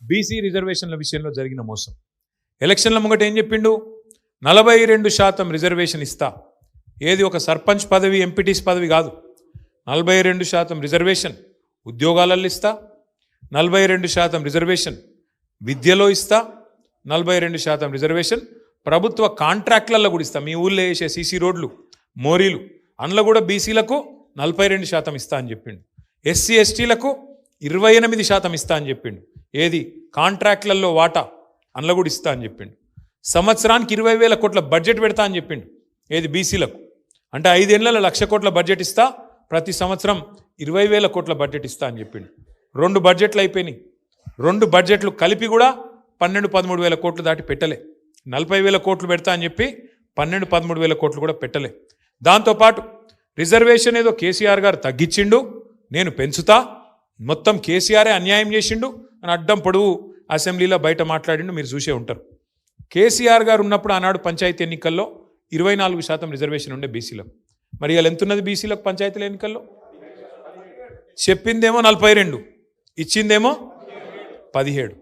BC రిజర్వేషన్ల విషయంలో జరిగిన మోసం. ఎలక్షన్ల ముంగట ఏం చెప్పిండు? 42% రిజర్వేషన్ ఇస్తా. ఏది ఒక సర్పంచ్ పదవి, ఎంపీటీస్ పదవి కాదు, 42% రిజర్వేషన్ ఉద్యోగాలలో ఇస్తా, 42% రిజర్వేషన్ విద్యలో ఇస్తా, 42% రిజర్వేషన్ ప్రభుత్వ కాంట్రాక్ట్లలో కూడా ఇస్తా. మీ ఊళ్ళో వేసే సీసీ రోడ్లు, మోరీలు అందులో కూడా బీసీలకు 42% ఇస్తా అని చెప్పిండు. ఎస్సీ ఎస్టీలకు 28% ఇస్తా అని చెప్పిండు. ఏది కాంట్రాక్ట్లలో వాటా అందులో కూడా ఇస్తా అని చెప్పిండు. సంవత్సరానికి 20,000 కోట్ల బడ్జెట్ పెడతా అని చెప్పిండు. ఏది బీసీలకు అంటే 5 ఏళ్లలో 1,00,000 కోట్ల బడ్జెట్ ఇస్తా, ప్రతి సంవత్సరం 20,000 కోట్ల బడ్జెట్ ఇస్తా అని చెప్పిండు. 2 బడ్జెట్లు అయిపోయినాయి. 2 బడ్జెట్లు కలిపి కూడా 12-13 కోట్లు దాటి పెట్టలే. 40,000 కోట్లు పెడతా అని చెప్పి 12-13 కోట్లు కూడా పెట్టలే. దాంతోపాటు రిజర్వేషన్ ఏదో కేసీఆర్ గారు తగ్గించిండు, నేను పెంచుతా, మొత్తం కేసీఆరే అన్యాయం చేసిండు అని అడ్డం పొడువు అసెంబ్లీలో బయట మాట్లాడిండు. మీరు చూసే ఉంటారు. కేసీఆర్ గారు ఉన్నప్పుడు ఆనాడు పంచాయతీ ఎన్నికల్లో 24% రిజర్వేషన్ ఉండే బీసీలకు. మరి ఇలా ఎంత ఉన్నది బీసీలకు పంచాయతీల ఎన్నికల్లో? చెప్పిందేమో 42, ఇచ్చిందేమో 17.